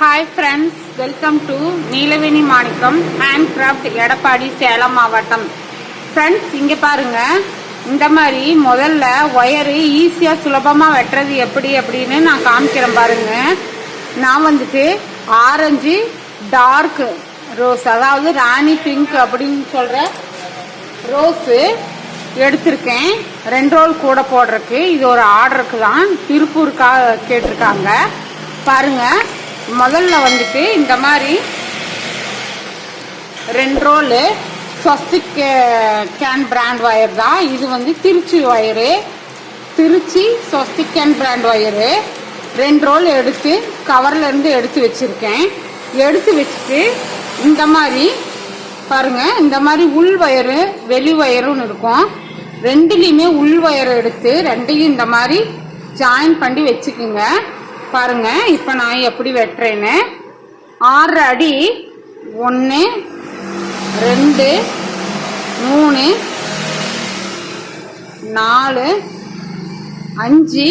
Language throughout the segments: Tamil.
Hi friends, welcome to Neelaveni Manickam handcraft, Edappadi, Salem மாவட்டம். ஃப்ரெண்ட்ஸ், இங்கே பாருங்கள். இந்த மாதிரி முதல்ல ஒயரு ஈஸியாக சுலபமாக வெட்டுறது எப்படி அப்படின்னு நான் காமிக்கிறேன் பாருங்கள். நான் வந்துட்டு ஆரஞ்சு டார்க் ரோஸ், அதாவது ராணி பிங்க் அப்படின்னு சொல்கிற ரோஸு எடுத்திருக்கேன். 2 ரோல் கூட போடுறதுக்கு. இது ஒரு ஆர்டருக்கு தான், திருப்பூருக்காக கேட்டிருக்காங்க. பாருங்கள், முதல்ல வந்துட்டு இந்த மாதிரி 2 roll Swastik can brand wire தான். இது வந்து Trichy wire, Trichy Swastik can brand wire. 2 roll எடுத்து கவர்லேருந்து எடுத்து வச்சுருக்கேன். எடுத்து வச்சுட்டு இந்த மாதிரி பாருங்கள், இந்த மாதிரி உள் ஒயரு வெளி ஒயருன்னு இருக்கும். 2லையுமே உள் ஒயரை எடுத்து 2யும் இந்த மாதிரி ஜாயின் பண்ணி வச்சுக்குங்க. பாருங்க, இப்போ நான் எப்படி வெட்டுறேன்னு. 6 அடி 1 2 3 4 5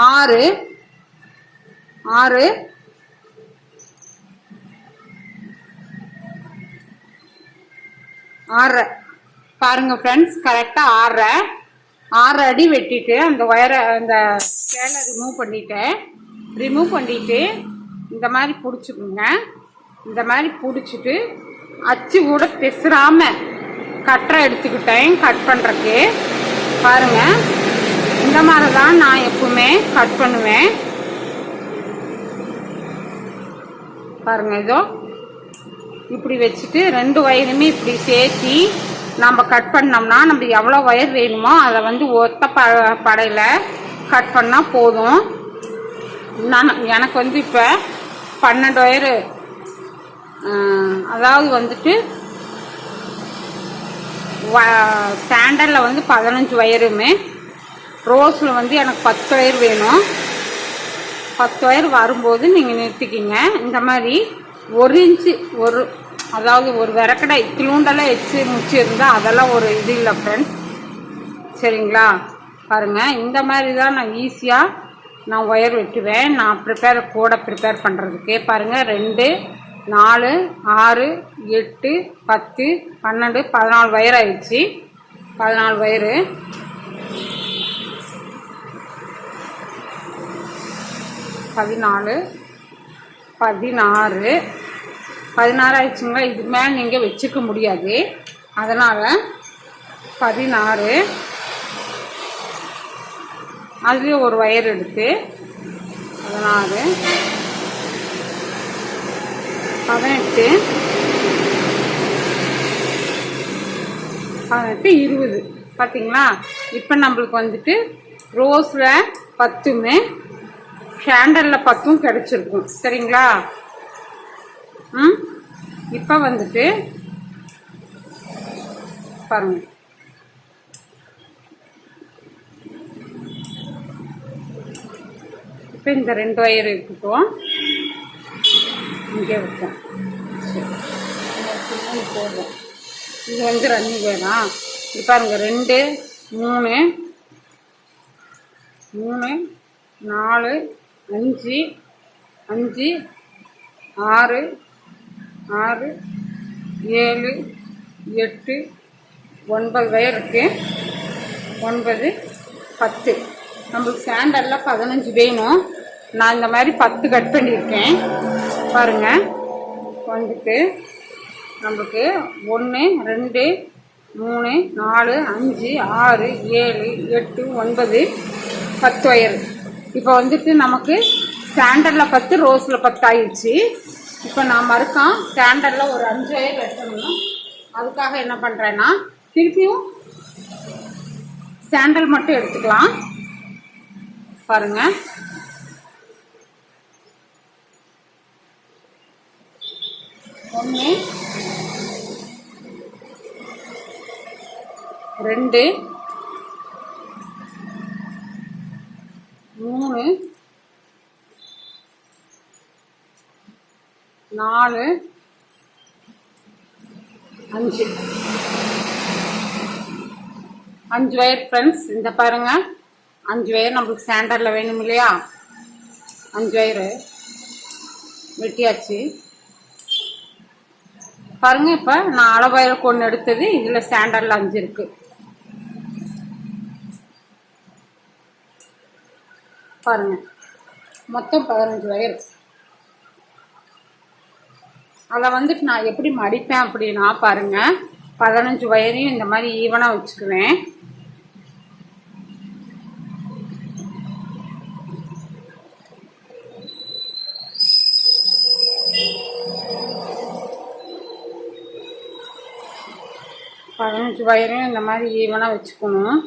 6 6 6 பாருங்க ஃப்ரெண்ட்ஸ், கரெக்டாக 6 அடி வெட்டிட்டு அந்த ஒயரை அந்த ஸ்கேலை ரிமூவ் பண்ணிட்டு இந்த மாதிரி பிடிச்சிக்குங்க. இந்த மாதிரி பிடிச்சிட்டு அச்சு கூட பெசுறாம கட்டரை எடுத்துக்கிட்டேன் கட் பண்ணுறக்கு. பாருங்க, இந்த மாதிரி தான் நான் எப்பவுமே கட் பண்ணுவேன். பாருங்க, இதோ இப்படி வச்சுட்டு 2 ஒயருமே இப்படி சேர்த்தி நம்ம கட் பண்ணோம்னா நம்ம எவ்வளோ ஒயர் வேணுமோ அதை வந்து ஒத்த படையில் கட் பண்ணால் போதும். எனக்கு வந்து இப்போ 12 ஒயரு, அதாவது வந்துட்டு சாண்டலில் வந்து 15 ஒயருமே, ரோஸில் வந்து எனக்கு 10 ஒயர் வேணும். 10 ஒயர் வரும்போது நீங்கள் நிறுத்திக்கிங்க. இந்த மாதிரி 1 இன்ச்சு அதாவது ஒரு விறக்கடை கிளூண்டெல்லாம் வச்சு முச்சு இருந்தால் அதெல்லாம் ஒரு இது இல்லை ஃப்ரெண்ட்ஸ், சரிங்களா? பாருங்கள், இந்த மாதிரி தான் நான் ஈஸியாக நான் ஒயர் வெட்டுவேன். நான் ப்ரிப்பேர் பண்ணுறதுக்கு. பாருங்கள், 2 4 6 8 10 12 14 ஒயர் ஆயிடுச்சு. 14 ஒயரு. 14 16 16 ஆயிடுச்சுங்களா? இதுக்கு மேலே நீங்கள் வச்சுக்க முடியாது, அதனால் 16. அதுலேயே ஒரு ஒயர் எடுத்து 16 18 18 20. பார்த்தீங்களா? இப்போ நம்மளுக்கு வந்துட்டு ரோஸில் 10மே சாண்டலில் 10ம் கிடச்சிருக்கும், சரிங்களா? இப்போ வந்துட்டு பாருங்க, இப்போ இந்த 2 ஒயர் இருக்கட்டும், இங்கே வைப்போம். போடுவோம். இது வந்து ரன்னிங் வேணாம். இது பாருங்க, 2 3 3 4 5 5 6 6 7 8 9 ஒயர் இருக்கு. 9 10. நம்மளுக்கு சாண்டலில் 15 வேணும். நான் இந்த மாதிரி 10 கட் பண்ணியிருக்கேன். பாருங்கள், வந்துட்டு நம்மளுக்கு 1 2 3 4 5 6 7 8 9 10 ஒயர். இப்போ வந்துட்டு நமக்கு சாண்டலில் 10 ரோஸில் 10 ஆயிடுச்சு. இப்போ நான் மறுக்கான் சாண்டலில் ஒரு 5 ஒயர் வெட்டணும். அதுக்காக என்ன பண்ணுறேன்னா, திருப்பியும் சாண்டல் மட்டும் எடுத்துக்கலாம். பாருங்க, ஒன்று 2 3 4 5 5 ஒயர் ஃப்ரெண்ட்ஸ். இந்த பாருங்க, 5 ஒயர் நம்மளுக்கு சாண்டலில் வேணும் இல்லையா? 5 ஒயரு வெட்டியாச்சு பாருங்க. இப்போ நான் அளவாயிரம் ஒன்று எடுத்தது, இதில் சாண்டலில் 5 இருக்கு பாருங்க. மொத்தம் 15 வயர். அதை வந்துட்டு நான் எப்படி மடிப்பேன் அப்படின்னா பாருங்க, 15 வயரையும் இந்த மாதிரி ஈவனாக வச்சுக்குவேன். வயரையும் இந்த மாதிரி ஈவனாக வச்சுக்கணும்.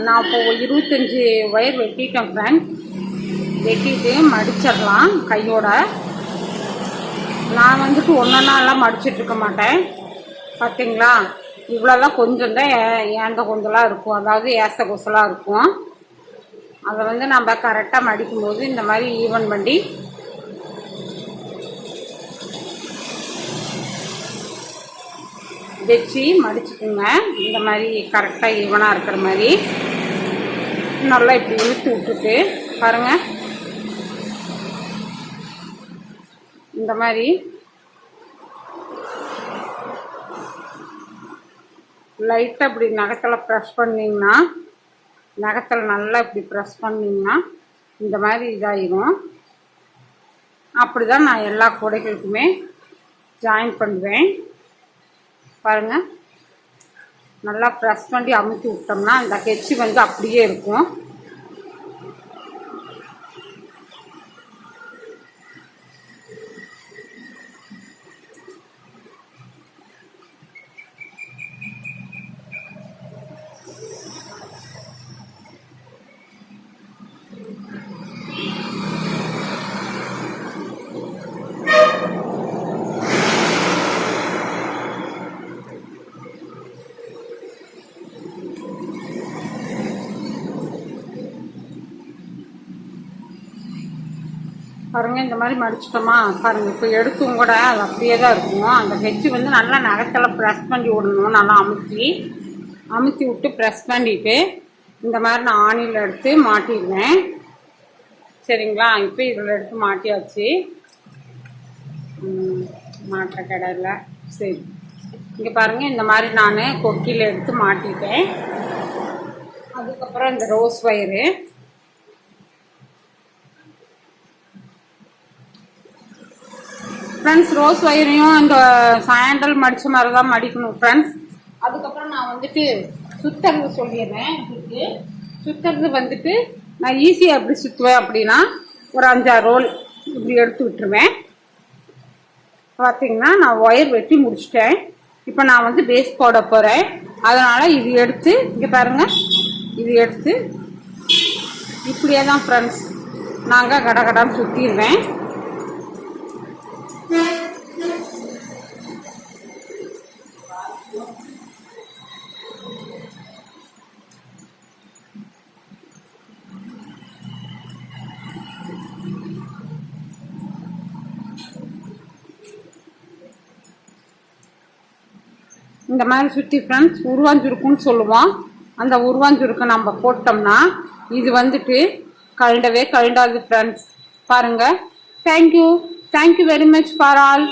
நான் இப்போ 25 வயர் வெட்டிட்டேன் ஃப்ரெண்ட். வெட்டிட்டு மடிச்சிடலாம் கையோட. நான் வந்துட்டு ஒன்றொன்னாலாம் மடிச்சிட்டு இருக்க மாட்டேன். பார்த்தீங்களா, இவ்வளோலாம் கொஞ்சம் தான் ஏந்த கொஞ்சலாம் இருக்கும், அதாவது ஏச கொசலாக இருக்கும். அதை வந்து நம்ம கரெக்டாக மடிக்கும்போது இந்த மாதிரி ஈவன் பண்ணி வச்சு மடிச்சுக்குங்க. இந்த மாதிரி கரெக்டாக ஈவனாக இருக்கிற மாதிரி நல்லா இப்படி இழுத்து விட்டுட்டு பாருங்கள். இந்த மாதிரி லைட்டாக இப்படி நகத்தில் ப்ரெஸ் பண்ணிங்கன்னா, நகத்தில் நல்லா இப்படி ப்ரெஸ் பண்ணிங்கன்னா இந்த மாதிரி இதாகிடும். அப்படி தான் நான் எல்லா கூடைகளுக்குமே ஜாயின் பண்ணுவேன். பாருங்கள், நல்லா ப்ரெஸ் பண்ணி அமுத்தி விட்டோம்னா அந்த ஹெச்சு வந்து அப்படியே இருக்கும். பாருங்க, இந்த மாதிரி மடிச்சிட்டோமா பாருங்க. இப்போ எடுத்தும் கூட அது அப்படியே தான் இருக்கும். அந்த ஹெச்சு வந்து நல்லா நகத்தில் ப்ரெஸ் பண்ணி விடணும். நல்லா அமுத்தி விட்டு ப்ரெஸ் பண்ணிட்டு இந்த மாதிரி நான் ஆணியில் எடுத்து மாட்டிடுவேன். சரிங்களா, இப்போ இதில் எடுத்து மாட்டியாச்சு. மாட்டுற கடையில் சரி. இங்கே பாருங்க, இந்த மாதிரி நான் கொக்கியில் எடுத்து மாட்டிட்டேன். அதுக்கப்புறம் இந்த ரோஸ் வயரு ஃப்ரெண்ட்ஸ், ரோஸ் வயரையும் இந்த சாண்டல் மடித்த மாதிரி தான் மடிக்கணும் ஃப்ரெண்ட்ஸ். அதுக்கப்புறம் நான் வந்துட்டு சுற்றுறது சொல்லிடுறேன். சுற்றுறது வந்துட்டு நான் ஈஸியாக எப்படி சுற்றுவேன் அப்படின்னா, ஒரு 5-6 ரோல் இப்படி எடுத்து விட்டுருவேன். பார்த்தீங்கன்னா நான் ஒயர் வெட்டி முடிச்சிட்டேன். இப்போ நான் வந்து பேஸ் போட போகிறேன். அதனால் இது எடுத்து இங்கே பாருங்கள், இது எடுத்து இப்படியே தான் ஃப்ரெண்ட்ஸ் நாங்கள் கடகடான்னு சுற்றிடுவேன். இந்த மாதிரி சுற்றி ஃப்ரெண்ட்ஸ் உருவாஞ்சுருக்குன்னு சொல்லுவோம். அந்த உருவாஞ்சுருக்கு நம்ம போட்டோம்னா இது வந்துட்டு கழண்டவே கழண்டாது ஃப்ரெண்ட்ஸ். பாருங்கள். Thank you very much for all.